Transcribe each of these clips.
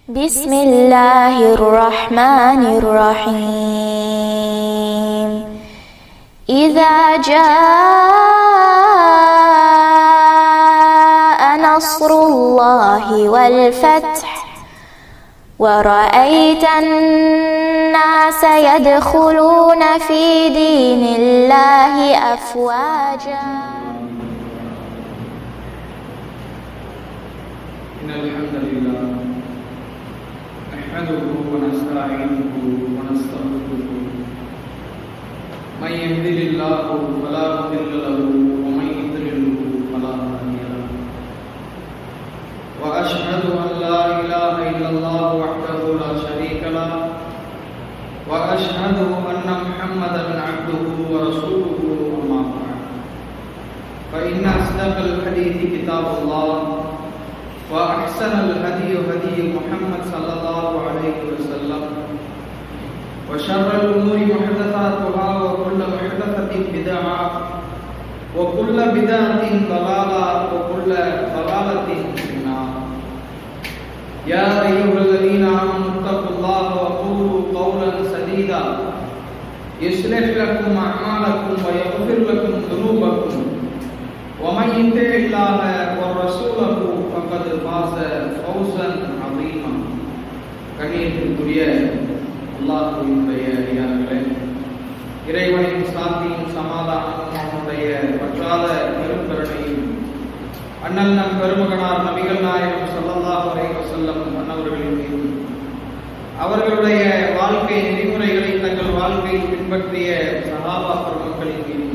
بسم الله الرحمن الرحيم إذا جاء نصر الله والفتح ورأيت الناس يدخلون في دين الله أفواجا إن الحمد لله نحمده ونستعينه ونستغفره من يهده الله فلا مضل له ومن يضلل فلا هادي له وأشهد أن لا إله إلا الله وحده لا شريك له وأشهد أن محمدا عبده ورسوله أما بعد فإن أصدق الحديث كتاب الله وأحسن الهدي هدي محمد صلى الله عليه وسلم وشر الأمور محدثاتها وكل محدثة بدعة وكل بدعة ضلالة وكل ضلالة في النار يا أيها الذين آمنوا اتقوا الله وقولوا قولا سديدا يصلح لكم أعمالكم ويغفر لكم ذنوبكم ومن يطع الله ورسوله فقد فاز فوزا عظيما கண்ணியத்திற்குரிய அல்லாஹ்வுடைய அடியார்களே, இறைவனின் சாந்தியும் சமாதானமும் அவனுடைய பற்றாத பெருங்கருணையும் அண்ணல் நம் பெருமகனார் நபிகள் நாயகம் ஸல்லல்லாஹு அலைஹி வஸல்லம் அன்னவர்களின் மீதும் அவர்களுடைய வாழ்க்கை நெறிமுறைகளை தங்கள் வாழ்க்கையில் பின்பற்றிய சஹாபா பெருமக்களின் மீதும்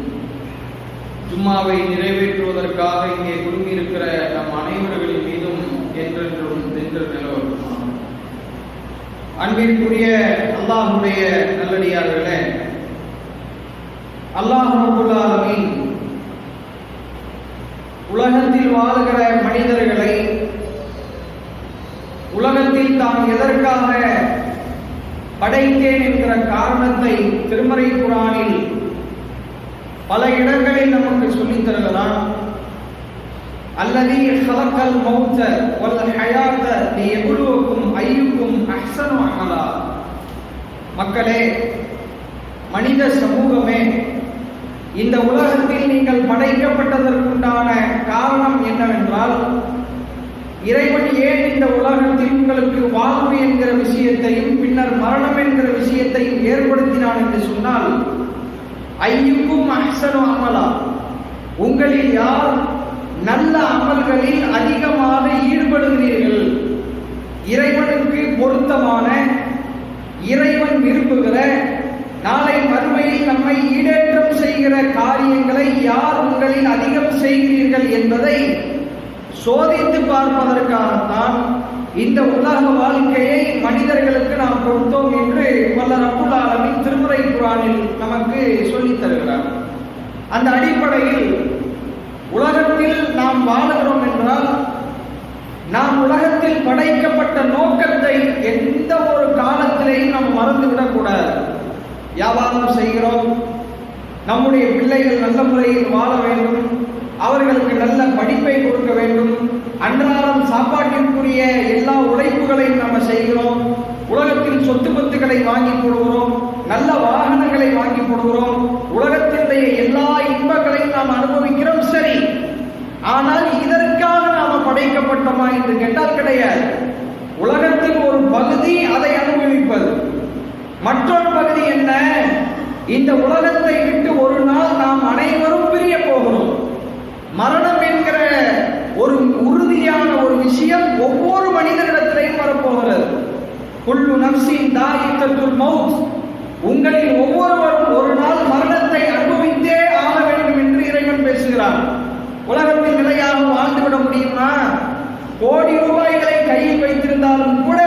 ஜும்மாவை நிறைவேற்றுவதற்காக இங்கே குழுமியிருக்கிற நம் அனைவர்களின் மீதும் என்றென்றும் நின்று நிலவருமா. அன்பிற்குரிய அல்லாஹ்வுடைய நல்லடியார்களே, அல்லாஹ் ரப்பல் ஆலமீன் உலகத்தில் வாழுகிற மனிதர்களை உலகத்தில் தான் எதற்காக படைத்தேன் என்கிற காரணத்தை திருமறை குர்ஆனில் பல இடங்களில் நமக்கு சொல்லித் தருகிறான். அல்லதீ ஹலக்கல் மௌத வல் ஹயாத லியப்லுவக்கும் அய்யுக்கும் அஹ்ஸனு அமலா. மக்களே, மனித சமூகமே, இந்த உலகத்தில் நீங்கள் படைக்கப்பட்டதற்குண்டான காரணம் என்னவென்றால், இறைவன் ஏன் இந்த உலகத்தில் உங்களுக்கு வாழ்வு என்கிற விஷயத்தையும் பின்னர் மரணம் என்கிற விஷயத்தையும் ஏற்படுத்தினான் என்று சொன்னால், ஐயுக்கும் அஹ்ஸனு அமலா, உங்களில் யார் நல்ல அமல்களில் அதிகமாக ஈடுபடுகிறீர்கள், இறைவனுக்கு பொருத்தமான, இறைவன் விரும்புகிற, நாளை மறுமையில் நம்மை ஈடேற்றம் செய்கிற காரியங்களை யார் உங்களில் அதிகம் செய்கிறீர்கள் என்பதை சோதித்து பார்ப்பதற்காகத்தான் இந்த உலக வாழ்க்கையை மனிதர்களுக்கு நாம் கொடுத்தோம் என்று வல்ல ரப்புல் ஆலமீன் திருமறை குர்ஆனில் நமக்கு சொல்லித் தருகிறார். அந்த அடிப்படையில் உலகத்தில் நாம் வாழுகிறோம் என்றால், நாம் உலகத்தில் படைக்கப்பட்ட நோக்கத்தை எந்த ஒரு காலத்திலேயும் நாம் மறந்துவிடக்கூடாது. வியாபாரம் செய்கிறோம், நம்முடைய பிள்ளைகள் நல்ல முறையில் வாழ வேண்டும், அவர்களுக்கு நல்ல படிப்பை கொடுக்க வேண்டும், அன்றாடம் சாப்பாட்டிற்குரிய எல்லா உழைப்புகளையும் நம்ம செய்கிறோம், உலகத்தில் சொத்து பத்துக்களை வாங்கி போடுகிறோம், நல்ல வாகனங்களை வாங்கி போடுகிறோம், உலகத்தினுடைய எல்லா இன்பங்களையும் நாம் அனுபவிக்கிறோம். சரி, ஆனால் இதற்காக நாம படைக்கப்பட்டோமா என்று கேட்டால் கிடையாது. உலகத்தின் ஒரு பகுதி அதை அனுபவிப்பது, மற்றொரு பகுதி என்ன, இந்த உலகத்தை விட்டு ஒரு நாள் நாம் அனைவரும் பிரிய போகிறோம். மரணம் என்கிற ஒரு உறுதியான ஒரு விஷயம் ஒவ்வொரு மனிதனிடத்திலையும் வரப்போகிறது. குல்லு நஃப்ஸின் தாயிகத்துல் மௌத், உங்களில் ஒவ்வொருவரும் ஒரு நாள் மரணத்தை அனுபவித்தே ஆக வேண்டும் என்று இறைவன் பேசுகிறான். உலகத்தில் நிலையாக வாழ்ந்துவிட முடியுமா? கோடி ரூபாய்களை கையில் வைத்திருந்தாலும் கூட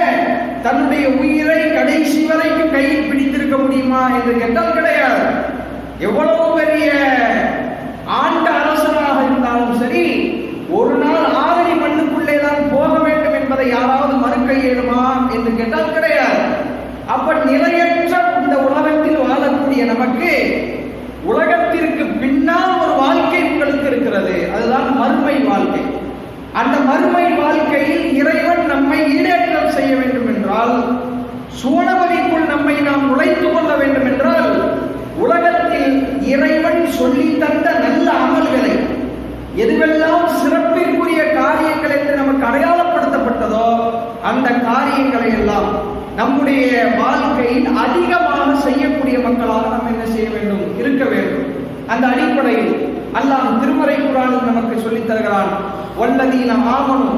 தன்னுடைய உயிரை கடைசி வரைக்கும் கையில் பிடித்திருக்க முடியுமா என்று கேட்டால் கிடையாது. எவ்வளவு பெரிய ஆண்ட அரசனாக இருந்தாலும் சரி, ஒரு நாள் ஆவணி மண்ணுக்குள்ளே தான் போக வேண்டும் என்பதை யாராவது மறுக்க இயலுமா என்று கேட்டால் கிடையாது. அப்ப நிலையற்ற இந்த உலகத்தில் வாழக்கூடிய நமக்கு உலகத்திற்கு பின்னால் ஒரு வாழ்க்கை உங்களுக்கு இருக்கிறது. அதுதான் மறுமை வாழ்க்கை. அந்த மறுமை வாழ்க்கையில் இறைவன் நம்மை ஈடேற்றம் செய்ய வேண்டும் என்றால், சுவனவதிக்குள் நம்மை நாம் நுழைத்துக் கொள்ள வேண்டும் என்றால், உலகத்தில் இறைவன் சொல்லி தந்த நல்ல அமல்களை, எதுவெல்லாம் சிறப்பிற்குரிய காரியங்கள் என்று நமக்கு அடையாளப்படுத்தப்பட்டதோ அந்த காரியங்களை எல்லாம் நம்முடைய வாழ்க்கையில் அதிகமாக செய்யக்கூடிய மக்களாக நாம் என்ன செய்ய வேண்டும், இருக்க வேண்டும். அந்த அடிப்படையில் அல்லாஹ் திருமறை குர்ஆனில் நமக்கு சொல்லித் தருகிறான், வல்லதீன ஆமனு,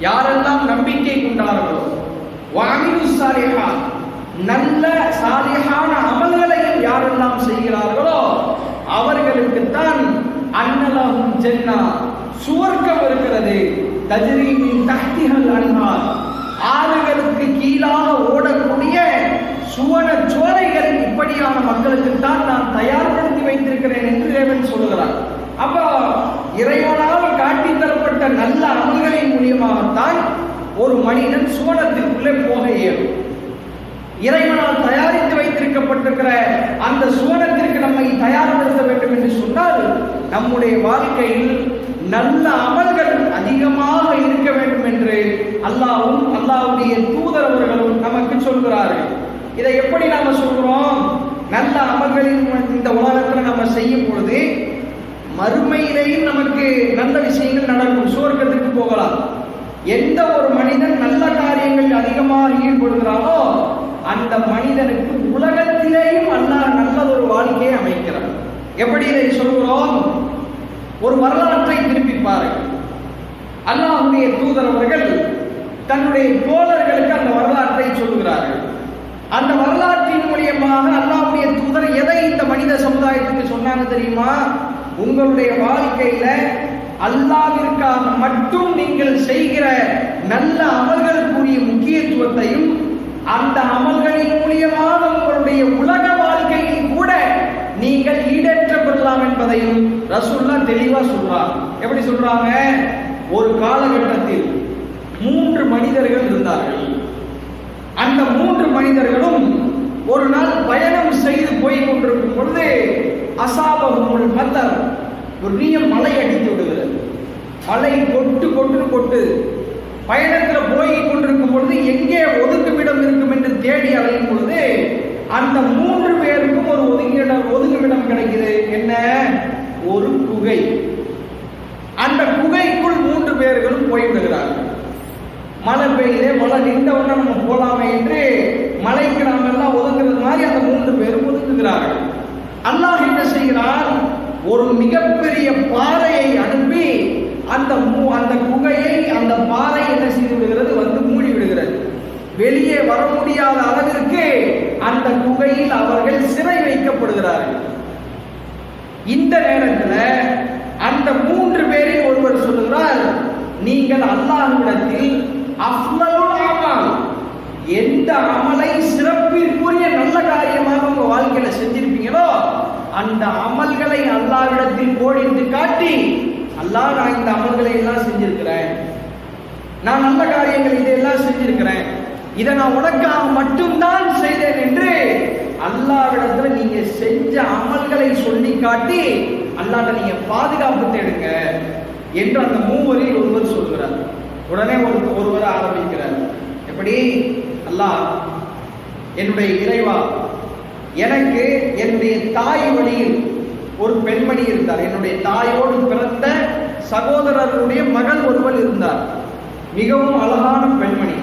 யாரெல்லாம் நம்பிக்கை கொண்டார்களோ, வஅமிலுஸ் ஸாலிஹாத், நல்ல சாலிஹான அமல்களையும் யாரெல்லாம் செய்கிறார்களோ அவர்களுக்குத்தான் அன்னலஹும் ஜன்னா, சுவர்க்கம் இருக்கிறது, தஜ்ரீ மின் தஹ்திஹல் அன்ஹார், ஆறுகளுக்கு கீழாக ஓடக்கூடிய சுவன சோலைகள் இப்படியான மக்களுக்கு தான் நான் தயார்படுத்தி வைத்திருக்கிறேன் என்று இறைவன் சொல்கிறார். அப்ப இறைவனால் காட்டித் தரப்பட்ட நல்ல அமல்களின் மூலியமாகத்தான் ஒரு மனிதன் சுவனத்திற்குள்ளே போக இயலும். இறைவனால் தயாரித்து வைத்திருக்கப்பட்டிருக்கிற அந்த சுவனத்திற்கு நம்மை தயார்படுத்த வேண்டும் என்று சொன்னால் நம்முடைய வாழ்க்கையில் நல்ல அமல்கள் அதிகமாக இருக்க வேண்டும் என்று அல்லாஹ்வும் அல்லாஹ்வுடைய தூதர் அவர்களும் நமக்கு சொல்கிறார்கள். இதை எப்படி நாம சொல்கிறோம்? நல்ல அமல்களின் இந்த உலகத்தில் நம்ம செய்யும் பொழுது மறுமையிலேயும் நமக்கு நல்ல விஷயங்கள் நடக்கும், சுவர்க்கத்துக்கு போகலாம். எந்த ஒரு மனிதன் நல்ல காரியங்கள் அதிகமாக ஈடுபடுகிறானோ அந்த மனிதனுக்கு உலகத்திலேயும் அல்லாஹ் நல்லதொரு வாழ்க்கையை அமைக்கிறான். எப்படி இதை சொல்கிறோம்? ஒரு வரலாற்றை திருப்பி பாருங்கள். அல்லாஹ்வுடைய தூதர் அவர்கள் தன்னுடைய தோழர்களுக்கு அந்த வரலாற்றை சொல்கிறார்கள். அந்த வரலாற்றின் மூலியமாக அல்லாஹ்வுடைய தூதர் எதை இந்த மனித சமுதாயத்துக்கு சொன்னாங்க தெரியுமா? உங்களுடைய வாழ்க்கையில அல்லாஹ்விற்காக மட்டும் நீங்கள் செய்கிற நல்ல அமல்களுக்குரிய முக்கியத்துவத்தையும், அந்த அமல்களின் மூலியமாக உங்களுடைய உலக வாழ்க்கையில் கூட நீங்கள் ஈடேற்ற பெறலாம் என்பதையும் ரசூலுல்லாஹ் தெளிவா சொல்றாங்க. எப்படி சொல்றாங்க? ஒரு காலகட்டத்தில் 3 மனிதர்கள் இருந்தார்கள். அந்த 3 மனிதர்களும் ஒரு நாள் பயணம் செய்து போய் கொண்டிருக்கும் பொழுது அசாபஹுல் மத்தர், ஒரு நீய மழை அடித்து விடுகிறது. மழை கொட்டு பயணத்தில் போய் கொண்டிருக்கும் பொழுது எங்கே ஒதுக்குமிடம் இருக்கும் என்று தேடி அலையும் பொழுது அந்த 3 பேருக்கும் ஒரு ஒதுங்குமிடம் கிடைக்குது. என்ன? ஒரு குகை. அந்த குகைக்குள் 3 பேர்களும் போய்விடுகிறார்கள். மழை பெய்யுதே, மழை நின்றவுடனே நம்ம போலாமே என்று மலைக்கு நாம் எல்லாம் ஒதுங்குறது மாதிரி அந்த 3 பேரும் ஒதுங்குகிறார்கள். அல்லாஹ் என்ன செய்கிறான்? ஒரு மிகப்பெரிய பாறையை அனுப்பி அந்த குகையை, அந்த பாறை என்ன செய்து விடுகிறது? வந்து மூடி விடுகிறது. வெளியே வர முடியாத அளவிற்கு அந்த குகையில் அவர்கள் சிறை வைக்கப்படுகிறார்கள். இந்த நேரத்தில் அந்த 3 பேரில் ஒருவர் சொல்லுகிறார், நீங்கள் அல்லாஹ்விடத்தில் அஃலலுல் அமல், எந்த அமலை சிறப்பிற்குரிய நல்ல காரியமாக உங்க வாழ்க்கையில செஞ்சிருப்பீங்களோ அந்த அமல்களை அல்லாஹ்விடத்தில் கோடிட்டு காட்டி, அல்லாஹ் நான் இந்த அமல்களை எல்லாம் செஞ்சிருக்கிறேன், நான் நல்ல காரியங்கள் இதையெல்லாம் செஞ்சிருக்கிறேன், இதை நான் உனக்காக மட்டும்தான் செய்தேன் என்று அல்லாஹ்விடத்துல நீங்க செஞ்ச அமல்களை சொல்லி காட்டி அல்லாஹ்ட்ட நீங்க பாதுகாப்பு தேடுங்க என்று அந்த 3வரில் ஒருவர் சொல்கிறார். உடனே ஒருவர் ஆரம்பிக்கிறார். எப்படி? அல்லாஹ், என்னுடைய இறைவா, எனக்கு என்னுடைய தாய் வழியில் ஒரு பெண்மணி இருந்தார். என்னுடைய தாயோடு பிறந்த சகோதரருடைய மகள் ஒருவர் இருந்தார். மிகவும் அழகான பெண்மணி.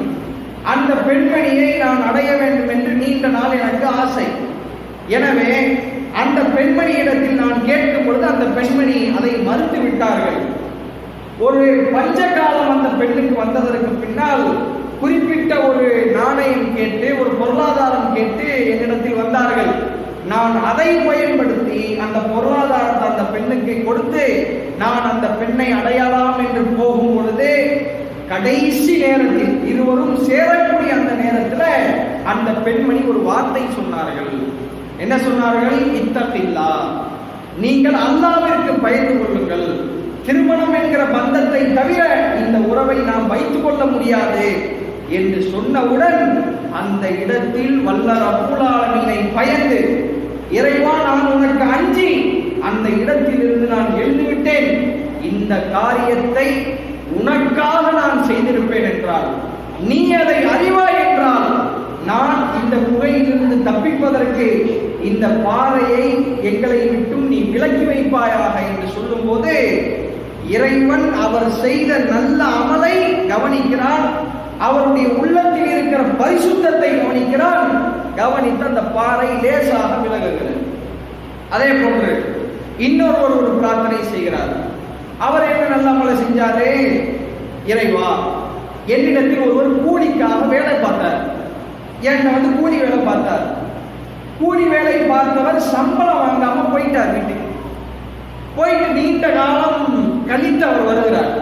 அந்த பெண்மணியை நான் அடைய வேண்டும் என்று நீண்ட நாள் எனக்கு ஆசை. எனவே அந்த பெண்மணியிடத்தில் நான் கேட்கும் பொழுது அந்த பெண்மணி அதை மறுத்து விட்டார்கள். ஒரு பஞ்ச காலம் அந்த பெண்ணுக்கு வந்ததற்கு பின்னால் குறிப்பிட்ட ஒரு நாணயம் கேட்டு, ஒரு பொருளாதாரம் கேட்டு என்னிடத்தில் வந்தார்கள். நான் அதை பயன்படுத்தி அந்த பொருளாதாரத்தை அந்த பெண்ணுக்கு கொடுத்து நான் அந்த பெண்ணை அடையலாம் என்று போகும் பொழுது கடைசி நேரத்தில் இருவரும் சேரக்கூடிய அந்த நேரத்தில் அந்த பெண்மணி ஒரு வார்த்தை சொன்னார்கள். என்ன சொன்னார்கள்? இத்தகில்லா, நீங்கள் அல்லாஹ்விற்கு பயந்து கொள்ளுங்கள். திருமணம் என்கிற பந்தத்தை தவிர இந்த உறவை நாம் வைத்துக் கொள்ள முடியாது என்று சொன்னவுடன் அந்த இடத்தில் வல்ல ரப்புல் ஆலமீனை பயந்து, இறைவா நான் உனக்கு அஞ்சி அந்த இடத்திலிருந்து நான் எழுந்துவிட்டேன், இந்த காரியத்தை உனக்காக நான் செய்திருப்பேன் என்றால் நீ அதை அறிவாய் என்ற நெருக்கடியிலிருந்து தப்பிப்பதற்கு இந்த பாறையை எங்களை விட்டும் நீ விலக்கி வைப்பாயாக என்று சொல்லும் போது இறைவன் அவர் செய்த நல்ல அமலை கவனிக்கிறான், அவருடைய உள்ளத்தில் இருக்கிற பரிசுத்தத்தை கவனிக்கிறான். கவனித்து அந்த பாறை லேசாக விலகுகிறது. அதே போன்று இன்னொருவர் ஒரு பிரார்த்தனை செய்கிறார். அவர் என்ன நல்ல அமலை செஞ்சாரு? இறைவா, என்னிடத்தில் ஒருவர் கூலிக்காக வேலை பார்த்தார், என்கிட்ட கூலி வேலை பார்த்தார். கூலி வேலை பார்த்தவர் சம்பளம் வாங்காம போயிட்டார் வீட்டுக்கு. போயிட்டு நீண்ட காலம் கழித்து அவர் வருகிறார்.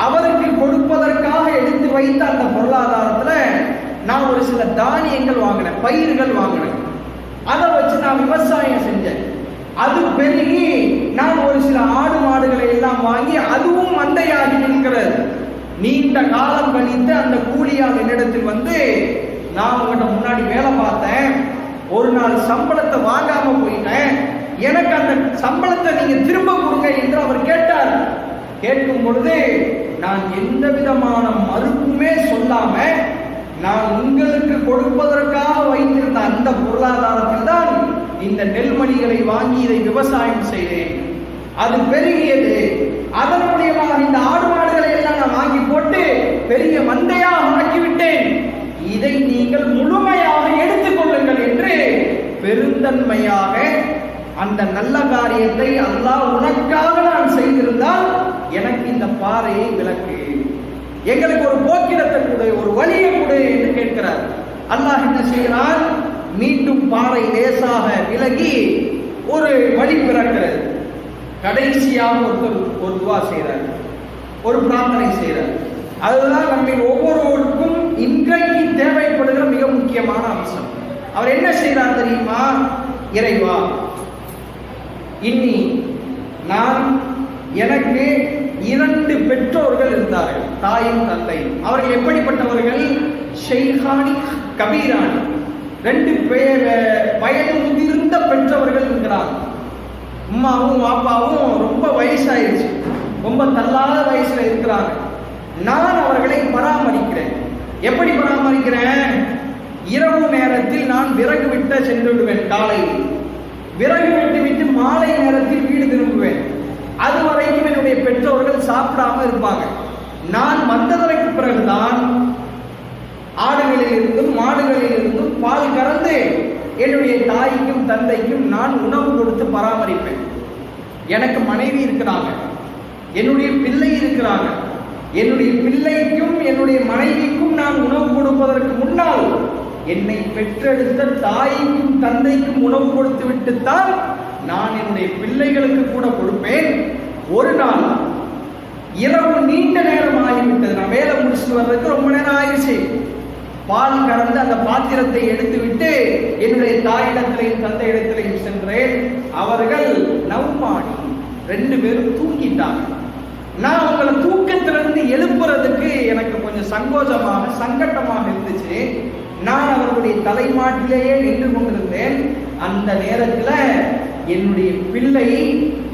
அவருக்கு கொடுப்பதற்காக எடுத்து வைத்த அந்த பொருளாதாரத்துல நான் ஒரு சில தானியங்கள் வாங்கினேன், பயிர்கள் வாங்கினேன். அதை வச்சு நான் விவசாயம் செஞ்சேன். அது பெருகி நான் ஒரு சில ஆடு மாடுகளை எல்லாம் வாங்கி அதுவும் மந்தையாகி நிற்கிறது. நீண்ட காலம் கழித்து அந்த கூலியால் என்னிடத்தில் வந்து, நான் உங்கள்கிட்ட முன்னாடி வேலை பார்த்தேன், ஒரு நாள் சம்பளத்தை வாங்காம போயிட்டேன், எனக்கு அந்த சம்பளத்தை நீங்க திரும்ப கொடுங்க என்று அவர் கேட்டார். கேட்கும் பொழுது நான் எந்த விதமான மறுப்புமே சொல்லாம, நான் உங்களுக்கு கொடுப்பதற்காக வைத்திருந்த அந்த பொருளாதாரத்தில் தான் இந்த நெல்மணிகளை வாங்கி இதை விவசாயம் செய்தேன். அது பெருகியது. அதன் மூலியமாக இந்த ஆடு மாடுகளை எல்லாம் நான் வாங்கி போட்டு பெரிய மந்தையாக ஆக்கிவிட்டேன். இதை நீங்கள் முழுமையாக எடுத்துக் கொள்ளுங்கள் என்று பெருந்தன்மையாக அந்த நல்ல காரியத்தை அல்லாஹ் உனக்காக நான் செய்திருந்தால் எனக்கு இந்த பாறையை விலக்கு, எங்களுக்கு ஒரு போக்கிடத்தை கொடு, ஒரு வழியை கொடு என்று கேட்கிறார். அல்லாஹ் என்ன செய்கிறான்? மீண்டும் பாறை லேசாக விலகி ஒரு வழி பிறக்கிறது. கடைசியாக ஒரு துவா செய்கிறார், ஒரு பிரார்த்தனை செய்கிறார். அதுதான் நம்ம ஒவ்வொருவருக்கும் இன்றைக்கு தேவைப்படுகிற மிக முக்கியமான அம்சம். அவர் என்ன செய்கிறார் தெரியுமா? இறைவா, இனி நான் எனக்கு 2 பெற்றோர்கள் இருந்தார்கள், தாயும் தந்தையும். அவர்கள் எப்படிப்பட்டவர்கள்? ஷைகானி கபீரானி, 2 வயது முதிர்ந்த பெற்றவர்கள் இருக்கிறார். அம்மாவும் அப்பாவும் ரொம்ப வயசாயிருச்சு, ரொம்ப தள்ளாத வயசுல இருக்கிறாங்க. நான் அவர்களை பராமரிக்கிறேன். எப்படி பராமரிக்கிறேன்? இரவு நேரத்தில் நான் விறகு விட்ட சென்று விடுவேன். காலையில் விறகு விட்டு மாலை நேரத்தில் வீடு திரும்புவேன். அது வரைக்கும் என்னுடைய பெற்றோர்கள் சாப்பிடாம இருப்பாங்க. நான் வந்ததற்கு பிறகுதான் ஆடுகளில் இருந்தும் மாடுகளில் இருந்தும் பால் கறந்து என்னுடைய தாய்க்கும் தந்தைக்கும் நான் உணவு கொடுத்து பராமரிப்பேன். எனக்கு மனைவி இருக்கிறாங்க, என்னுடைய பிள்ளை இருக்கிறாங்க. என்னுடைய பிள்ளைக்கும் என்னுடைய மனைவிக்கும் நான் உணவு கொடுப்பதற்கு முன்னால் என்னை பெற்றெடுத்த தாய்க்கும் தந்தைக்கும் உணவு கொடுத்து விட்டுத்தான் நான் என்னுடைய பிள்ளைகளுக்கு கூட கொடுப்பேன். ஒரு நாள் இரவு நீண்ட நேரம் ஆகிவிட்டது, நான் வேலை முடிச்சுட்டு வர்றதுக்கு ரொம்ப நேரம் ஆயிடுச்சு. பால் கறந்து அந்த பாத்திரத்தை எடுத்து விட்டு என்னுடைய தாயிடத்திலையும் தந்தை இடத்திலையும் சென்றேன். அவர்கள் நவ்மாடி 2 பேரும் தூங்கிட்டாங்க. நான் அவங்களை தூக்கத்திலிருந்து எழுப்புறதுக்கு எனக்கு கொஞ்சம் சங்கட்டமாக இருந்துச்சு. நான் அவர்களுடைய தலைமாட்டிலேயே நின்று கொண்டிருந்தேன். அந்த நேரத்தில் என்னுடைய பிள்ளை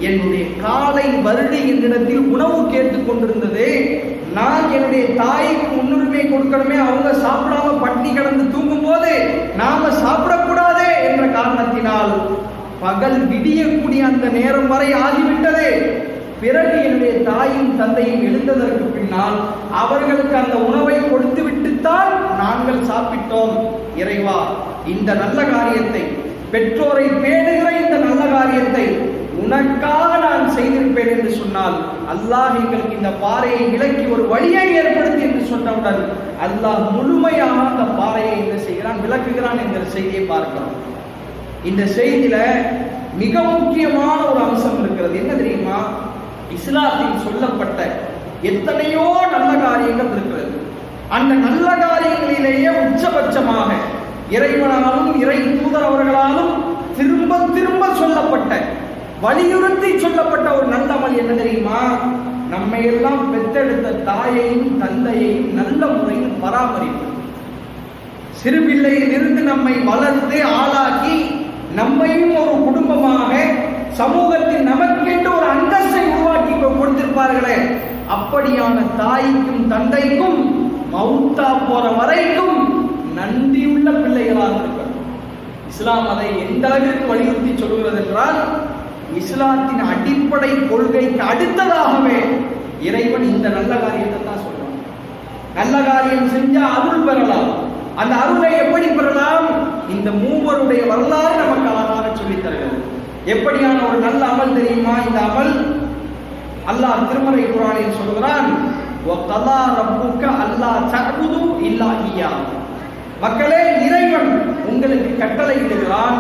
என்னுடைய காலை வருடி என்னிடத்தில் உணவு கேட்டுக் கொண்டிருந்தது. நான் என்னுடைய தாய்க்கு முன்னுரிமை கொடுக்கணுமே, அவங்க சாப்பிடாம பட்டினி கிடந்து தூங்கும் போது நாம சாப்பிடக்கூடாது என்ற காரணத்தினால் பகல் விடியக்கூடிய அந்த நேரம் வரை ஆகிவிட்டது. பிறகு என்னுடைய தாயும் தந்தையும் எழுந்ததற்கு பின்னால் அவர்களுக்கு அந்த உணவை கொடுத்து விட்டுத்தான் நாங்கள் சாப்பிட்டோம். இறைவா, இந்த நல்ல காரியத்தை, பெற்றோரை பேணுகிற இந்த நல்ல காரியத்தை உனக்காக நான் செய்திருப்பேன் என்று சொன்னால் அல்லாஹ் எங்களுக்கு இந்த பாறையை விலக்கி ஒரு வழியை ஏற்படுத்தி என்று சொன்னவுடன் அல்லாஹ் முழுமையாக அந்த பாறையை என்ன செய்கிறான்? விளக்குகிறான் என்கிற செய்தியை பார்க்கிறோம். இந்த செய்தியில மிக முக்கியமான ஒரு அம்சம் இருக்கிறது. என்ன தெரியுமா? இஸ்லாத்தில் சொல்லப்பட்ட எத்தனையோ நல்ல காரியங்கள் இருக்கிறது. அந்த நல்ல காரியங்களிலேயே உச்சபட்சமாக இறைவனாலும் இறை தூதர் அவர்களாலும் திரும்ப திரும்ப சொல்லப்பட்ட, வலியுறுத்தி சொல்லப்பட்ட ஒரு நல்லமல் என்ன தெரியுமா? நம்மை எல்லாம் பெற்றெடுத்த தாயையும் தந்தையையும் நல்ல முறையில் பராமரிப்பது. சிறு பிள்ளையில் இருந்து நம்மை வளர்த்து ஆளாக்கி நம்மையும் ஒரு குடும்பமாக சமூகத்தில் நமக்கென்று ஒரு அந்தஸ்தை உருவாக்கி கொடுத்திருப்பார்களே, அப்படியான தாய்க்கும் தந்தைக்கும் மௌத்தா போற வரைக்கும் நன்றியுள்ள பிள்ளைகளாக இருக்கிறோம். இஸ்லாம் அதை எந்த அளவிற்கு வலியுறுத்தி சொல்கிறது என்றால், இஸ்லாத்தின் அடிப்படை கொள்கைக்கு அடுத்ததாகவே இறைவன் இந்த நல்ல காரியத்தை தான் சொல்றான். நல்ல காரியம் செஞ்சா அருள் பெறலாம். அந்த அருளை எப்படி பெறலாம்? இந்த மூவருடைய வரலாறு நமக்கு அழகாக சொல்லித் தருகிறது. எப்படியான ஒரு நல்ல அமல் தெரியுமா இந்த அமல்? அல்லாஹ் திருமறை குர்ஆனில் சொல்கிறான், வகதா ரப்புக அல்லா தஅபுது இல்லா இய்யா. மக்களே, இறைவன் உங்களுக்கு கட்டளை இடுகிறான்,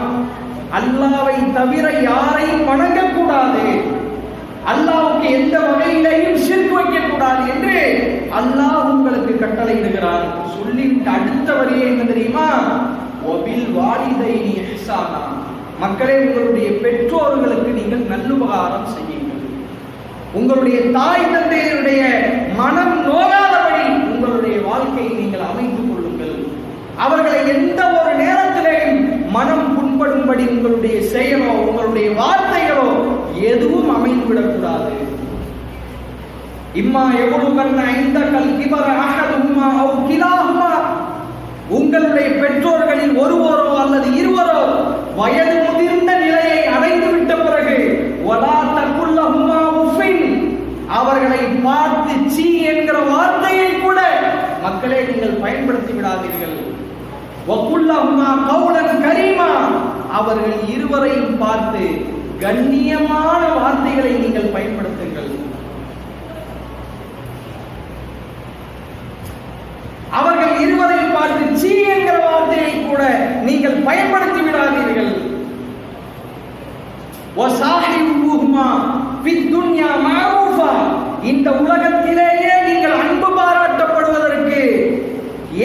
அல்லாஹ்வை தவிர யாரையும் வணங்கக்கூடாது, அல்லாஹ்வுக்கு எந்த வகையிலையும் ஷிர்க் வைக்கக்கூடாது என்று அல்லாஹ் உங்களுக்கு கட்டளை இடுகிறான். சொல்லிவிட்டு அடுத்த வரியே என்ன தெரியுமா? வபில் வாலிதைனி இஹ்சானா. மக்களே, உங்களுடைய பெற்றோர்களுக்கு நீங்கள் நல்லுபகாரம் செய்யுங்கள். உங்களுடைய தாய் தந்தையருடைய மனம் நோகாதபடி உங்களுடைய வாழ்க்கையை நீங்கள் அமைத்துக் கொள்ளுங்கள். அவர்களை எந்த ஒரு நேரத்திலேயும் மனம் புண்படும்படி உங்களுடைய செயலோ உங்களுடைய வார்த்தைகளோ எதுவும் அமைந்துவிடக்கூடாது. இம்மா எவ்வளவு ஐந்தகல் கிபர அஹதுஹுமா அவ் கிலாஹுமா. உங்களுடைய பெற்றோர்களில் ஒருவரோ அல்லது இருவரோ வயது முதிர்ந்த நிலையை அடைந்து விட்ட பிறகு வலா தகுல் லஹுமா உஃபின், அவர்களை பார்த்து சீ என்கிற வார்த்தையை கூட மக்களே நீங்கள் பயன்படுத்தி விடாதீர்கள். வகுல் லஹுமா கௌலன் கரீமா, அவர்கள் இருவரையும் பார்த்து கண்ணியமான வார்த்தைகளை நீங்கள் பயன்படுத்துங்கள். அவர்கள் இருவரை பார்த்து சீ என்கிற வார்த்தையை கூட நீங்கள் பயன்படுத்தி விடாதீர்கள். வஸாஹிபுஹுமா ஃபித் துன்யா மஅரூஃபா, இந்த உலகத்திலேயே நீங்கள் அன்பு பாராட்டப்படுவதற்கு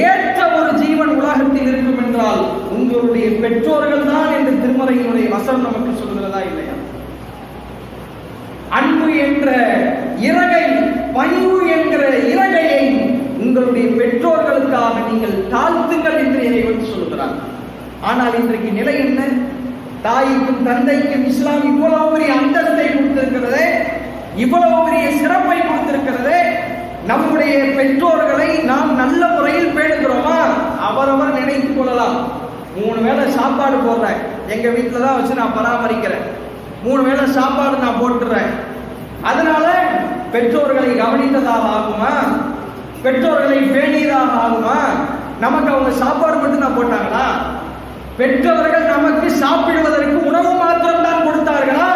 ஏற்ற ஒரு ஜீவன் உலகத்தில் இருக்கும் என்றால் உங்களுடைய பெற்றோர்கள் தான் என்று திருமறையினுடைய வசனம் நமக்கு சொல்கிறதா இல்லையா? அன்பு என்ற இறகை, பணிவு என்கிற இறகையை உங்களுடைய பெற்றோர்களுக்காக நீங்கள் தாழ்த்துங்கள் என்று இறைவன் சொல்கிறார். ஆனால் இன்றைக்கு நிலை என்ன? தாய்க்கும் தந்தைக்கும் இஸ்லாம் இவ்வளவு பெரிய அந்தஸ்தை கொடுத்திருக்கிறது, இவ்வளவு பெரிய சிறப்பை கொடுத்திருக்கிறது. நம்முடைய பெற்றோர்களை நாம் நல்ல முறையில் பேணுகிறோமா? அவரவர் நினைத்துக் கொள்ளலாம். 3 வேளை சாப்பாடு போடுறேன், எங்க வீட்டுல தான் வச்சு நான் பராமரிக்கிறேன், 3 வேளை சாப்பாடு நான் போட்டுறேன், அதனால பெற்றோர்களை கவனித்ததாக ஆகுமா? பெற்றோர்களை பேணியதாக ஆகுமா? நமக்கு அவங்க சாப்பாடு மட்டும் நான் போட்டாங்களா? பெற்றவர்கள் நமக்கு சாப்பிடுவதற்கு உணவு மாத்திரம் தான் கொடுத்தார்களா?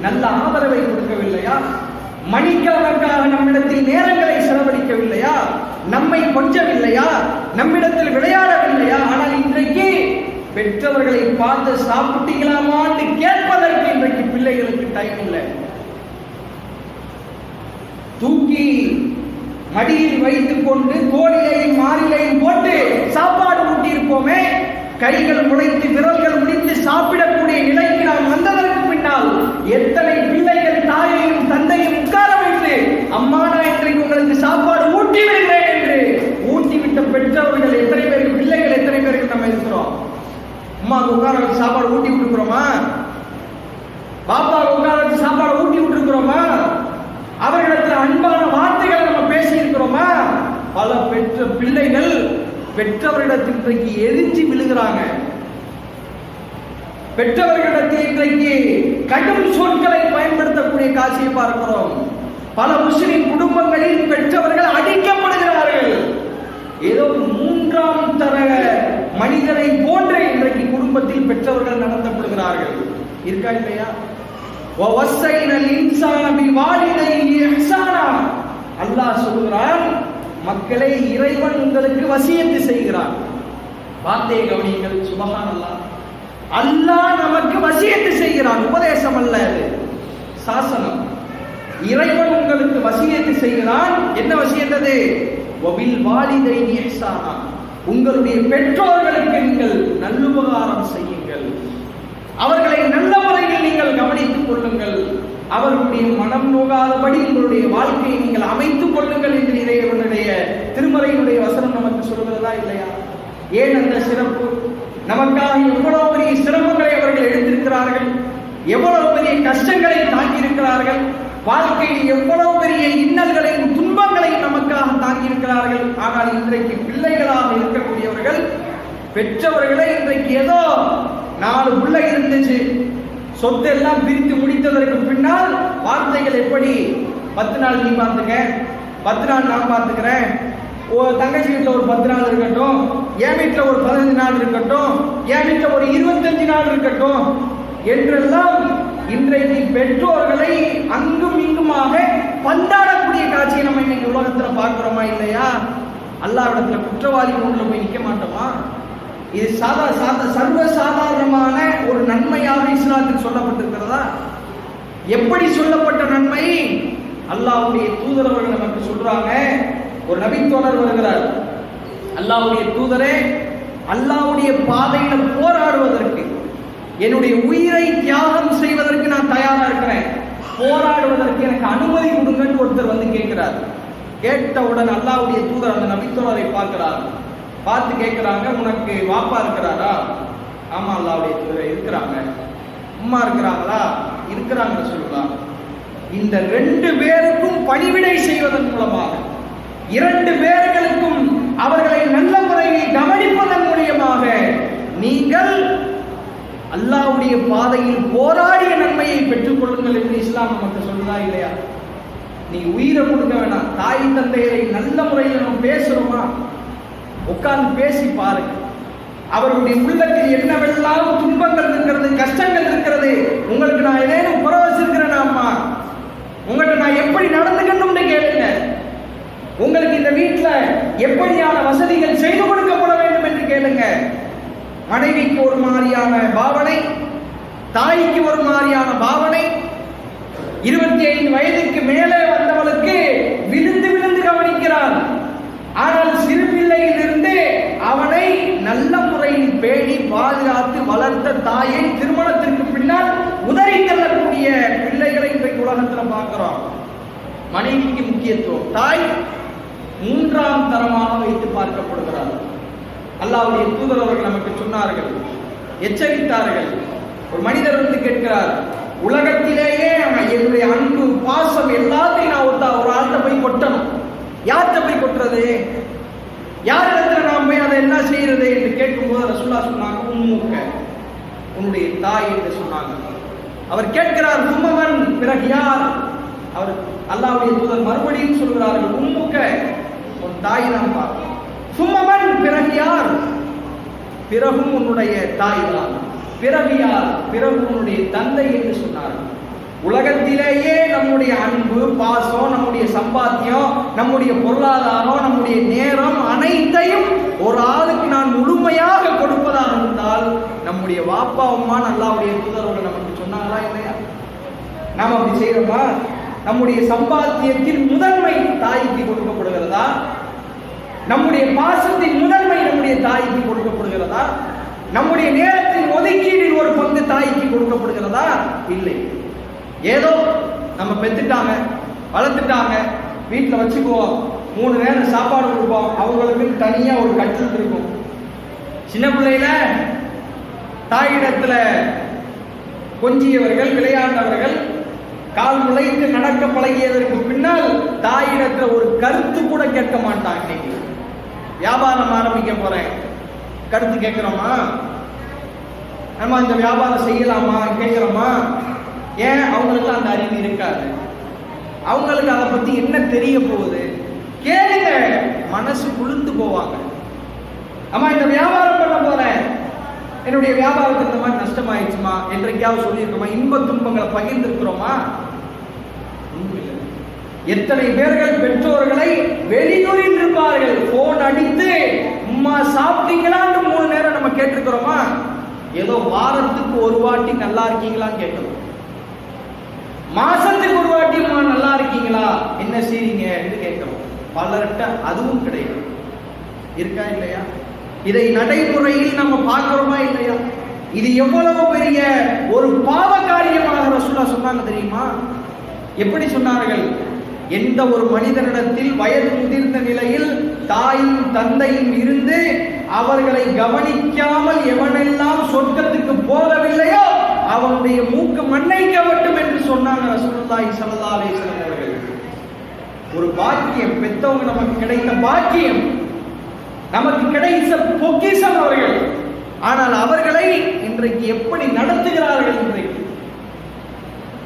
நல்ல ஆதரவை கொடுக்கவில்லையா? மணிக்கணக்காக நம்மிடத்தில் நேரங்களை செலவழிக்கவில்லையா? நம்மை கொஞ்சவில்லையா? நம்மிடத்தில் விளையாடவில்லையா? ஆனால் இன்றைக்கு பெற்றவர்களை பார்த்து சாப்பிட்டீங்களாமான்னு கேட்பதற்கு இன்றைக்கு பிள்ளைகளுக்கு டைம் இல்லை. தூக்கி மடியில் வைத்துக் கொண்டு தோளிலையும் மாறிலையும் போட்டு சாப்பாடு ஊட்டி இருப்போமே, கைகள் முளைத்து விரல்கள் முடித்து சாப்பிடக்கூடிய நிலைக்கு நாம் வந்ததற்கு பின்னால் எத்தனை பிள்ளைகள் தாயையும் தந்தையும் உட்கார வைத்து அம்மா நான் இன்றைக்கு உங்களுக்கு சாப்பாடு ஊட்டி விடுகிறேன் என்று ஊட்டிவிட்ட பெற்றவர்கள் எத்தனை பேருக்கு, பிள்ளைகள் எத்தனை பேருக்கு நம்ம இருக்கிறோம்? அம்மாவுக்கு உட்கார வச்சு சாப்பாடு ஊட்டி விட்டுருக்கிறோமா? பாப்பாவுக்கு உட்கார வச்சு சாப்பாடு ஊட்டி விட்டுருக்கிறோமா? அவர்களிடத்தில் அன்பான வார்த்தைகளை நம்ம பேசி இருக்கிறோமா? பல பெற்ற பிள்ளைகள் பெற்றவர்களிடத்தில் இன்றைக்கு எரிஞ்சு விழுகிறாங்க. பெற்றவர்களிடத்தில் இன்றைக்கு கடும் சொற்களை பயன்படுத்தக்கூடிய காட்சியை பார்க்கிறோம். பல முஸ்லிம் குடும்பங்களில் பெற்றவர்கள் அடிக்கப்படுகிறார்கள். ஏதோ 3ஆம் தர மனிதனை போன்ற இன்றைக்கு குடும்பத்தில் பெற்றவர்கள் நடத்தப்படுகிறார்கள். இருக்கா இல்லையா? அல்லாஹ் சொல்கிறான், மக்களை இறைவன் உங்களுக்கு வசியத்து செய்கிறான். வார்த்தையை கவனியுங்கள். சுப்ஹானல்லாஹ், அல்லாஹ் நமக்கு வசியத்து செய்கிறான். உபதேசம் அல்ல, அது சாசனம். இறைவன் உங்களுக்கு வசியத்து செய்கிறான். என்ன வசியத்தது? வபில் வாலிதைனி இஹ்சானா, உங்களுடைய பெற்றோர்களுக்கு நீங்கள் நல்லுபகாரம் செய்யுங்கள், அவர்களை நல்ல முறையில் நீங்கள் கவனித்துக் கொள்ளுங்கள், அவர்களுடைய மனம் நோகாதபடி உங்களுடைய வாழ்க்கையை நீங்கள் அமைத்துக் கொள்ளுங்கள் என்று இறைவனுடைய திருமறையினுடைய வசனம் நமக்கு சொல்கிறதா இல்லையா? ஏன் அந்த சிறப்பு? நமக்காக எவ்வளவு பெரிய சிரமங்களை அவர்கள் எடுத்திருக்கிறார்கள், எவ்வளவு பெரிய கஷ்டங்களை தாங்கியிருக்கிறார்கள், வாழ்க்கையில் எவ்வளவு பெரிய இன்னல்களையும் துன்பங்களையும் நமக்காக தாங்கியிருக்கிறார்கள். ஆனால் இன்றைக்கு பிள்ளைகளாக இருக்கக்கூடியவர்கள் பெற்றவர்களே இன்றைக்கு ஏதோ 4 பிள்ளை இருந்துச்சு, சொத்து எல்லாம் பிரித்து முடித்ததற்கு பின்னால் வார்த்தைகள் எப்படி, 10 நாள் நீ பார்த்துக்க, 10 நாள் நான் பார்த்துக்கிறேன், தங்கச்சி வீட்டில் ஒரு 10 நாள் இருக்கட்டும், என் வீட்டில் ஒரு 15 நாள் இருக்கட்டும், என் வீட்டில் ஒரு 25 நாள் இருக்கட்டும் என்றெல்லாம் இன்றைக்கு பெற்றோர்களை அங்கும் இங்குமாக பந்தாடக்கூடிய காட்சியை நம்ம இன்னைக்கு உலகத்தில் பார்க்கிறோமா இல்லையா? அல்லாஹ்விடத்துல குற்றவாளி உள்ள போய் நிற்க மாட்டோமா? இது சர்வ சாதாரணமான ஒரு நன்மையாக இஸ்லாத்தில் சொல்லப்பட்டிருக்கிறதா? எப்படி சொல்லப்பட்ட நன்மை? அல்லாஹ்வுடைய தூதர் அவர்கள் நமக்கு சொல்றாங்க. ஒரு நபித்தோழர் வருகிறார், அல்லாஹ்வுடைய தூதரே, அல்லாஹ்வுடைய பாதையில போராடுவதற்கு, என்னுடைய உயிரை தியாகம் செய்வதற்கு நான் தயாரா இருக்கிறேன், போராடுவதற்கு எனக்கு அனுமதி கொடுங்கன்னு ஒருத்தர் வந்து கேட்கிறார். கேட்டவுடன் அல்லாஹ்வுடைய தூதர் அந்த நபித்தோழரை பார்க்கிறார். பார்த்து கேட்கிறாங்க, உனக்கு வாப்பா இருக்கிறாரா? ஆமா அல்லாஹ்வுடைய தூதரே இருக்கிறாங்க. அம்மா இருக்கிறாங்களா? இருக்கிறாங்க சொல்லலாம். இந்த 2 பேருக்கும் பணிவிடை செய்வதன் மூலமாக, 2 பேர்களுக்கும் அவர்களை நல்ல முறையில் கவனிப்பதன் மூலமாக நீங்கள் அல்லாஹ்வுடைய பாதையில் போராடிய நன்மையை பெற்றுக் கொள்ளுங்கள் என்று இஸ்லாம் நமக்கு சொல்லுதா இல்லையா? நீ உயிரை கொடுக்க வேணாம், தாய் தந்தையரை நல்ல முறையில் நம்ம பேசுறோமா? உட்கார்ந்து பேசி பாருங்க. அவர்களுடைய உள்ளத்தில் என்னவெல்லாம் துன்பங்கள் இருக்கிறது, கஷ்டங்கள் இருக்கிறது, உங்களுக்கு நான் ஏதேனும் குறை வச்சிருக்கிறேன், அம்மா உங்கள்கிட்ட நான் எப்படி நடந்துக்கணும்னு கேளுங்க. உங்களுக்கு இந்த வீட்டில் எப்படியான வசதிகள் செய்து கொடுக்கப்பட வேண்டும் என்று கேளுங்க. மனைவிக்கு ஒரு மாதிரியான பாவனை, தாய்க்கு ஒரு மாதிரியான பாவனை, 25 வயதுக்கு மேலே வந்தவளுக்கு விழுந்து விழுந்து கவனிக்கிறார். ஆனால் சிறு பிள்ளையிலிருந்து அவனை நல்ல முறையில் பேணி பாதுகாத்து வளர்த்த தாயை திருமணத்திற்கு பின்னால் உதறி தள்ளக்கூடிய பிள்ளைகளை இன்றைக்கு உலகத்தில் பார்க்கிறோம். மனைவிக்கு முக்கியத்துவம், தாய் 3ஆம் தரமாக வைத்து பார்க்கப்படுகிறார். அல்லாஹ்வுடைய தூதர் அவர்கள் நமக்கு சொன்னார்கள், எச்சரித்தார்கள். ஒரு மனிதர் வந்து கேட்கிறார், உலகத்திலேயே என்னுடைய அன்பு பாசம் எல்லாத்தையும் நான் ஒரு ஆள்கிட்ட போய் கொட்டணும், யார்கிட்ட போய் கொட்டுறது, யாரிடத்துல நாம் போய் அதை என்ன செய்யறது என்று கேட்கும்போது ரசூலுல்லாஹ் சொன்னாங்க, உம்முக்க, உன்னுடைய தாய் என்று சொன்னாங்க. அவர் கேட்கிறார், உம்மவன், பிறகு யார்? அவர் அல்லாஹ்வுடைய தூதர் மறுபடியும் சொல்கிறார்கள், உம்முக்க, உன் தாய் தான் பார்க்க. சும்மவன், பிறகு யார்? பிறகும் உன்னுடைய தாய் தான். பிறகு யார்? பிறகு உன்னுடைய தந்தை என்று சொன்னார்கள். உலகத்திலேயே நம்முடைய அன்பு பாசம், நம்முடைய சம்பாத்தியம், நம்முடைய பொருளாதாரம், நம்முடைய நேரம் அனைத்தையும் ஒரு ஆளுக்கு நான் முழுமையாக கொடுப்பதாக இருந்தால் நம்முடைய வாப்பா அம்மா அல்லாஹ்வுடைய தூதர்கள் நமக்கு சொன்னாங்களா இல்லையா? நாம் அப்படி செய்யறோமா? நம்முடைய சம்பாத்தியத்தின் முதன்மை தாய்க்கு கொடுக்கப்படுகிறதா? நம்முடைய பாசத்தின் முதன்மை நம்முடைய தாய்க்கு கொடுக்கப்படுகிறதா? நம்முடைய நேரத்தின் ஒதுக்கீடில் ஒரு பங்கு தாய்க்கு கொடுக்கப்படுகிறதா? இல்லை. ஏதோ நம்ம பெத்துட்டாங்க, வளர்த்துட்டாங்க, வீட்டில் வச்சுக்குவோம், 3 நேரம் சாப்பாடு கொடுப்போம், அவங்களுக்கு தனியா ஒரு கட்டில் இருக்கும். சின்ன பிள்ளையில தாயிடத்துல கொஞ்சியவர்கள், விளையாண்டவர்கள், கால் முளைத்து நடக்க பழகியதற்கு பின்னால் தாயிடத்துல ஒரு கருத்து கூட கேட்க மாட்டாங்க. இன்னைக்கு வியாபாரம் ஆரம்பிக்க போறேன், கருத்து கேட்கிறோமா? நம்ம இந்த வியாபாரம் செய்யலாமா கேட்கிறோமா? ஏன்? அவங்களுக்கு அந்த அறிவு இருக்காது, அவங்களுக்கு அதை பத்தி என்ன தெரிய போகுது? கேளுங்க, மனசு குளிர்ந்து போவாங்க. அம்மா இந்த வியாபாரம் பண்ண போறேன், என்னுடைய வியாபாரத்துக்கு இந்த மாதிரி நஷ்டமாயிடுச்சுமா என்றைக்காவது சொல்லியிருக்கோமா? இன்ப துன்பங்களை பகிர்ந்திருக்கிறோமா? எத்தனை பேர்கள் பெற்றோர்களை வெளியூரில் இருப்பார்கள், போன் அடித்து அம்மா சாப்பிட்டீங்களான்னு 3 நேரம் நம்ம கேட்டிருக்கிறோமா? ஏதோ வாரத்துக்கு ஒரு வாட்டி நல்லா இருக்கீங்களான்னு கேட்கிறோம், மாசத்துக்கு ஒரு வாட்டி நல்லா இருக்கீங்களா, என்ன செய்றீங்க என்று கேட்கிறோம். பலர்கிட்ட அதுவும் கிடையாது. இருக்கா இல்லையா? இதை நடைமுறையில் நம்ம பார்க்கிறோமா இல்லையா? இது எவ்வளவு பெரிய ஒரு பாவ காரியமாக ரசூலுல்லாஹ் சொன்னாங்க தெரியுமா? எப்படி சொன்னார்கள்? எந்த ஒரு மனிதனிடத்தில் வயது முதிர்ந்த நிலையில் தாயும் தந்தையும் இருந்து அவர்களை கவனிக்காமல் எவனெல்லாம் சொர்க்கத்துக்கு போகவில்லையோ அவனுடைய மூக்கு மண்ணை கவட்டும் என்று சொன்னாங்க ரசூலுல்லாஹி ஸல்லல்லாஹு அலைஹி வஸல்லம் அவர்கள். ஒரு பாக்கியம், பெத்தவங்க நமக்கு கிடைத்த பாக்கியம். நமக்கு கிடைத்த பொக்கிஷம் அவர்கள். ஆனால் அவர்களை இன்றைக்கு எப்படி நடத்துகிறார்கள்? இன்றைக்கு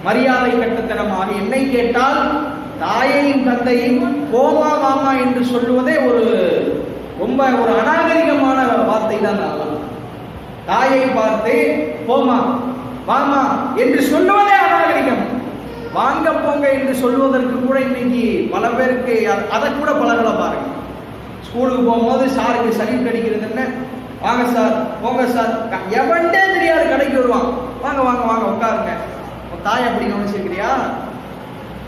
மரியாதை கட்டத்தனமாக என்னை கேட்டால் தாயையும் தந்தையும் போமா மாமா என்று சொல்லுவதே ரொம்ப ஒரு அநாகரிகமான வார்த்தை தான். தாயை பார்த்து போமா வாமா என்று சொல்லுவதே அநாகரிகம். வாங்க போங்க என்று சொல்வதற்கு கூட இன்னைக்கு பல பேருக்கு அதை கூட பழகல பாருங்க. ஸ்கூலுக்கு போகும்போது சாருக்கு சல்யூட் அடிக்கிறது என்ன, வாங்க சார் போங்க சார், எவன்டே தெரியாது கடைக்கு வருவான், வாங்க வாங்க வாங்க உட்காருங்க. தாய் அப்படி கவனிச்சிருக்கிறியா?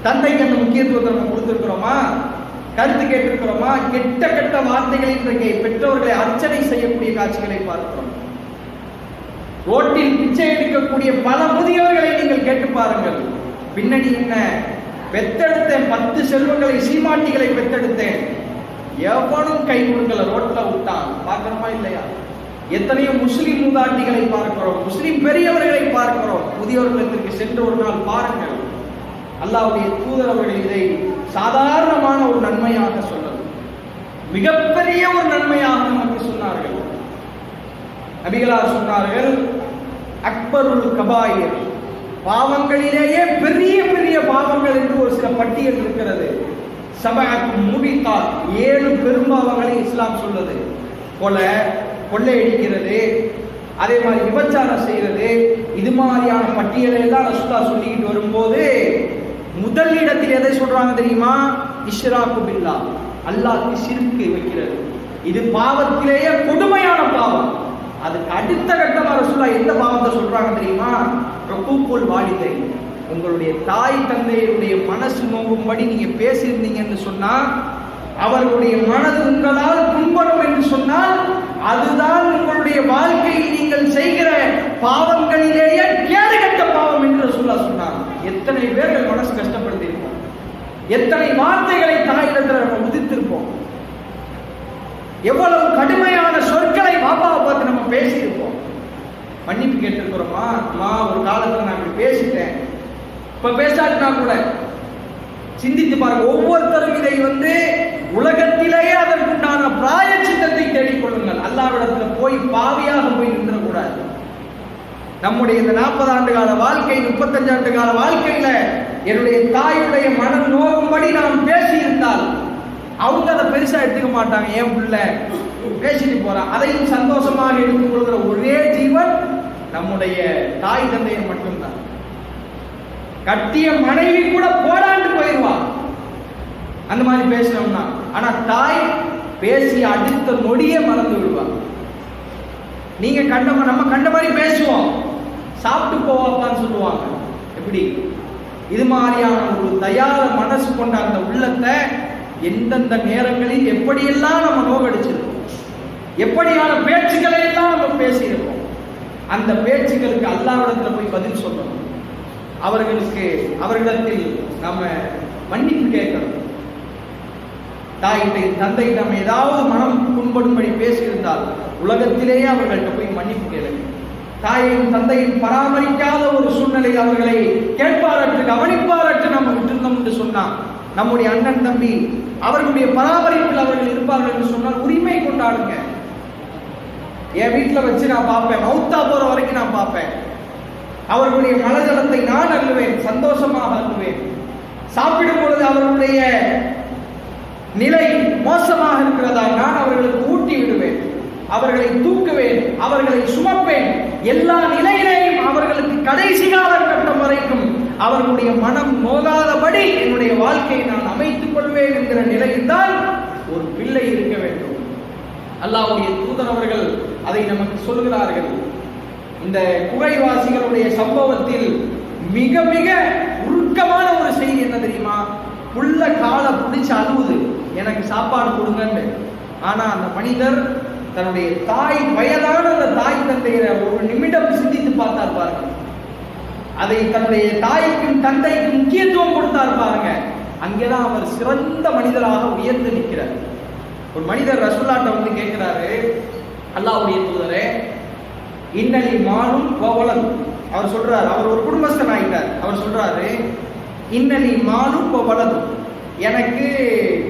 தந்தைக்கு அந்த முக்கியத்துவத்தை நம்ம கொடுத்திருக்கிறோமா? கருத்து கேட்டிருக்கிறோமா? கெட்ட கெட்ட வார்த்தைகளை இன்றைக்கு பெற்றோர்களை அர்ச்சனை செய்யக்கூடிய காட்சிகளை பார்க்கிறோம். ரோட்டில் பிச்சை எடுக்கக்கூடிய பல முதியவர்களை நீங்கள் கேட்டு பாருங்கள். பின்னணி என்ன? பெத்தெடுத்தேன் 10 செல்வங்களை சீமாட்டிகளை பெத்தெடுத்தேன், எவனும் கை கொடுக்கல, ரோட்ல விட்டான். பார்க்கிறோமா இல்லையா? எத்தனையோ முஸ்லிம் மூதாட்டிகளை பார்க்கிறோம், முஸ்லிம் பெரியவர்களை பார்க்கிறோம். முதியோர்களுக்கு சென்று ஒரு நாள் பாருங்கள். அல்லாஹ்வுடைய தூதர் அவர்கள் இதை சாதாரணமான ஒரு நன்மையாக சொல்லல, மிகப்பெரிய ஒரு நன்மையாக நமக்கு சொன்னார்கள். நபிகளார் சொன்னார்கள், அக்பருல் கபாயிர், பாவங்களிலேயே பெரிய பெரிய பாவங்கள் என்று ஒரு சில பட்டியல் இருக்கிறது. சபஅத்து முபிகாத், 7 பெரும்பாவங்களை இஸ்லாம் சொல்லுது. கொள்ளையடிக்கிறது, அதே மாதிரி விபச்சாரம் செய்யறது, இது மாதிரியான பட்டியலை எல்லாம் ரசூலுல்லாஹ் சொல்லிக்கிட்டு வரும்போது முதல் இடத்தில் எதை சொல்றாங்க தெரியுமா? இஷ்ராக்கு பில்லாஹ், அல்லாஹ்வுக்கு ஷிர்க் வைக்கிறது. இது பாவத்திலேயே கொடுமையான பாவம். அதுக்கு அடுத்த கட்டமா ரசூலுல்லாஹ் எந்த பாவத்தை சொல்றாங்க தெரியுமா? உக்கூக்குல் வாலிதைன், உங்களுடைய தாய் தந்தையுடைய மனசு நோகும்படி நீங்க பேசியிருந்தீங்கன்னு சொன்னா, அவர்களுடைய மனது உங்களால் புண்படும் என்று சொன்னால், அதுதான் உங்களுடைய வாழ்க்கையில் நீங்கள் செய்கிற பாவங்களிலேயே கேடுகட்ட பாவம் என்று ரசூலுல்லாஹ் சொன்னார். எத்தனை பேர்கள் மனசு கஷ்டப்படுத்தியிருப்போம், எத்தனை வார்த்தைகளை தாயிடத்தில் நம்ம உதித்திருப்போம், எவ்வளவு கடுமையான சொற்களை பாப்பாவை பார்த்து நம்ம பேசியிருப்போம். மன்னிப்பு கேட்டிருக்கிறோமா? அம்மா ஒரு காலத்துல நான் இப்படி பேசிட்டேன், இப்ப பேசாட்டினா கூட சிந்தித்து பாருங்க. ஒவ்வொருத்தரும் இதை உலகத்திலேயே அதற்குண்டான பிராயச்சித்தத்தை தேடிக்கொள்ளுங்கள். அல்லாஹ்விடத்துல போய் பாவியாக போய் நின்றக்கூடாது. நம்முடைய இந்த 40 ஆண்டு கால வாழ்க்கை, 35 ஆண்டு கால வாழ்க்கையில என்னுடைய தாயுடைய மனம் நோகும்படி நாம் பேசியிருந்தால் அவங்க அதை பெருசா எடுத்துக்க மாட்டாங்க. ஏன் பிள்ளை பேசிட்டு போறான், அதையும் சந்தோஷமாக எடுத்துக் கொள்கிற ஒரே ஜீவன் நம்முடைய தாய் தந்தையர் மட்டும்தான். கட்டிய மனைவி கூட போடாண்டு போயிடுவான் அந்த மாதிரி பேசினோம்னா. ஆனா தாய் பேசி அடுத்த நொடியே மறந்து விடுவாங்க. நீங்க நம்ம கண்ட மாதிரி பேசுவோம், சாப்பிட்டு போவாப்பான்னு சொல்லுவாங்க. எப்படி? இது மாதிரியான ஒரு தயார மனசு கொண்ட அந்த உள்ளத்தை எந்தெந்த நேரங்களில் எப்படியெல்லாம் நம்ம நோகடிச்சிருக்கோம், எப்படியான பேச்சுக்களை எல்லாம் நம்ம பேசியிருக்கோம். அந்த பேச்சுகளுக்கு அல்லாஹ்விடத்துல போய் பதில் சொல்லணும். அவர்களிடத்தில் நம்ம மன்னிப்பு கேட்கணும். தாயிட்ட தந்தை நம்ம ஏதாவது மனம் புண்படும்படி பேசியிருந்தால் உலகத்திலேயே அவர்கள்ட்ட போய் மன்னிப்பு கேளுங்க. தாயையும் தந்தையும் பராமரிக்காத ஒரு சூழ்நிலை அவர்களை கேட்பாரற்று கவனிப்பாரற்று நம்ம விட்டிருந்தோம் என்று சொன்னால், நம்முடைய அண்ணன் தம்பி அவர்களுடைய பராமரிப்பில் அவர்கள் இருப்பார்கள் என்று சொன்னால் உரிமை கொண்டாடுங்க. என் வீட்டில் வச்சு நான் பார்ப்பேன், மௌத்தா போற வரைக்கும் நான் பார்ப்பேன். அவர்களுடைய மலஜலத்தை நான் அள்ளுவேன், சந்தோஷமாக அள்ளுவேன். சாப்பிடும் பொழுது அவர்களுடைய நிலை மோசமாக இருக்கிறதா நான் அவர்களுக்கு ஊட்டி விடுவேன், அவர்களை தூக்குவேன், அவர்களை சுமப்பேன். எல்லா நிலையிலேயும் அவர்களுக்கு கடைசி காலகட்டம் வரைக்கும் அவர்களுடைய மனம் நோகாதபடி என்னுடைய வாழ்க்கையை நான் அமைத்துக் கொள்வேன் என்கிற நிலையில் தான் ஒரு பிள்ளை இருக்க வேண்டும். அல்லாஹ்வுடைய தூதர் அவர்கள் அதை நமக்கு சொல்கிறார்கள். இந்த குகைவாசிகளுடைய சம்பவத்தில் மிக மிக உருக்கமான ஒரு செய்தி என்ன தெரியுமா? புள்ள காலை பிடிச்சு அழுவுது, எனக்கு சாப்பாடு கொடுங்கன்னு. ஆனா அந்த மனிதர் தன்னுடைய தாய், வயதான அந்த தாய் தந்தையரை ஒரு நிமிடம் சிந்தித்து பார்த்தார் பாருங்க. அதை தன்னுடைய தாய்க்கும் தந்தைக்கும் முக்கியத்துவம் கொடுத்தார் பாருங்க. அங்கேதான் அவர் சிறந்த மனிதராக உயர்ந்து நிற்கிறார். ஒரு மனிதர் ரசூலுல்லாஹ்ட்ட கேட்கிறாரு, அல்லாஹ்வுடைய தூதரே, இன்னலி மாலும் கோவலன். அவர் சொல்றாரு, அவர் ஒரு குடும்பஸ்தன் ஆயிட்டார். அவர் சொல்றாரு, இன்னலி மாலும் கோவலன், எனக்கு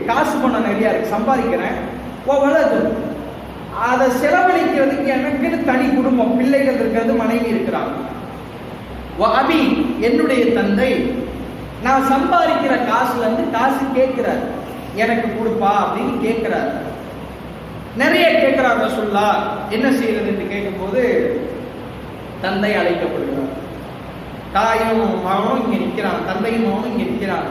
காசு பணம் நிறைய இருக்கு, சம்பாதிக்கிறேன். கோவலது, அதை செலவழிக்கிறதுக்கு எனக்குன்னு தனி குடும்பம், பிள்ளைகள் இருக்கிறது, மனைவி இருக்கிறாங்க. அபி என்னுடைய தந்தை நான் சம்பாதிக்கிற காசுல இருந்து காசு கேட்கிறார், எனக்கு கொடுப்பா அப்படின்னு கேட்கிறார். நிறைய கேட்கிறார் ரசூலுல்லாஹ். என்ன செய்யறது என்று கேட்கும் போது தந்தை அழைக்கப்படுகிறார். தாயும் மகனும் இங்க நிற்கிறாங்க, தந்தையும் மகனும் இங்க நிற்கிறாங்க.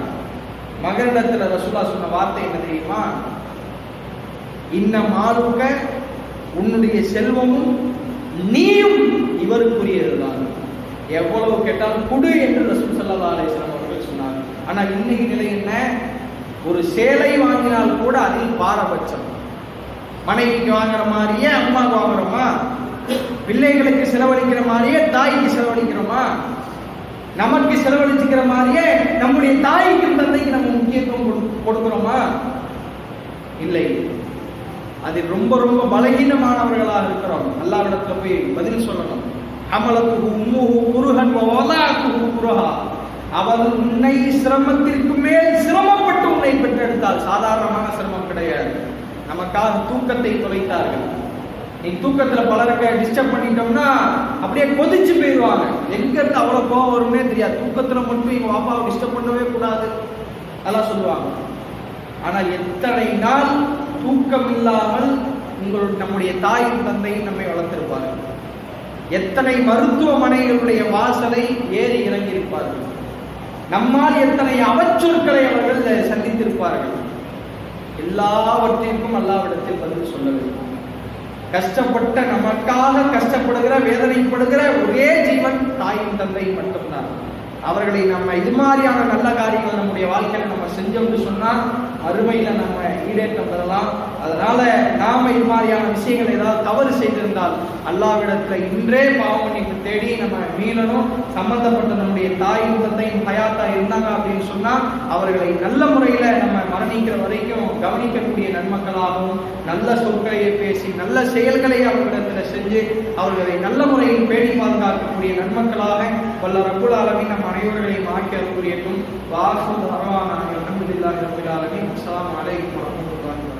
மகனிடத்துல ரசூலுல்லாஹ் சொன்ன வார்த்தை என்ன தெரியுமா? இன்ன மாலுக்க, உன்னுடைய செல்வமும் நீயும் இவருக்குரியதுதான். எவ்வளவு கேட்டாலும் கொடு என்று ரசூல் ஸல்லல்லாஹு அலைஹி வஸல்லம் அவர்கள் சொன்னார். ஆனால் இன்னைக்கு நிலை என்ன? ஒரு சேலை வாங்கினால் கூட அதில் பாரபட்சம். மனைவிக்கு வாங்குற மாதிரியே அம்மாவுக்கு வாங்குறோமா? பிள்ளைகளுக்கு செலவழிக்கிற மாதிரியே தாய்க்கு செலவழிக்கிறோமா? நமக்கு செலவழிச்சுக்கிற மாதிரியே நம்முடைய தாய்க்கும் தந்தைக்கு நம்ம முக்கியத்துவம் கொடுக்கிறோமா? இல்லை. அது ரொம்ப ரொம்ப பலகீனமானவர்களாக இருக்கிறோம். அல்லாஹ்விடத்துல போய் பதில் சொல்லணும். அமலத்துஹு உம்முஹு குருஹன் வ வலஅத்துஹு குருஹா. அவள் உன்னை சிரமத்திற்கு மேல் சிரமப்பட்டு உன்னை பெற்றெடுத்தால். சாதாரணமான சிரமம் கிடையாது. நமக்காக தூக்கத்தை தொலைத்தார்கள். நீ தூக்கத்துல பலருக்கு டிஸ்டர்ப் பண்ணிட்டோம்னா அப்படியே கொதிச்சு போயிடுவாங்க. எங்க இருந்து அவ்வளவு கோவம் வரும்னே தெரியாது. தூக்கத்துல மட்டும் எங்க பாப்பாவை டிஸ்டர்ப் பண்ணவே கூடாது அதெல்லாம் சொல்லுவாங்க. ஆனால் எத்தனை நாள் தூக்கம் இல்லாமல் நம்முடைய தாயும் தந்தையும் நம்மை வளர்த்திருப்பார்கள். எத்தனை மருத்துவமனைகளுடைய வாசலை ஏறி இறங்கி இருப்பார்கள். நம்மால் எத்தனை அவச்சொற்களை அவர்கள் சந்தித்திருப்பார்கள். எல்லாவற்றிற்கும் அல்லாஹ்விடத்தில் பதில் சொல்ல வேண்டும். கஷ்டப்பட்ட, நமக்காக கஷ்டப்படுகிற, வேதனைப்படுகிற ஒரே ஜீவன் தாயும் தந்தையும் மட்டும்தான். அவர்களை நம்ம இது மாதிரியான நல்ல காரியங்கள் நம்முடைய வாழ்க்கையில நம்ம செஞ்சோம்னு சொன்னால் அருமையில நம்ம ஈடேற்றம் பெறலாம். அதனால நாம இது மாதிரியான விஷயங்கள் ஏதாவது தவறு செய்திருந்தால் அல்லாஹ்விடத்துல இன்றே பாவ மன்னிப்பு தேடி நம்ம மீளணும். சம்பந்தப்பட்ட நம்முடைய தாயும் தந்தையும் ஹயாத்தா இருந்தாங்க அப்படின்னு சொன்னா அவர்களை நல்ல முறையில நம்ம மரணிக்கிற வரைக்கும் கவனிக்கக்கூடிய நன்மக்களாகவும், நல்ல சொற்களையே பேசி நல்ல செயல்களை அவர்களிடத்துல செஞ்சு அவர்களை நல்ல முறையில் பேணி பாதுகாக்கக்கூடிய நன்மக்களாக வல்ல ரப்புல் ஆலமீன் நம் அனைவர்களையும் ஆக்கி அருள் புரியட்டும். வாஹிரு தஅவானா அல்ஹம்துலில்லாஹி ரப்பில் ஆலமீன். அஸ்ஸலாமு அலைக்கும் வரஹ்மத்துல்லாஹி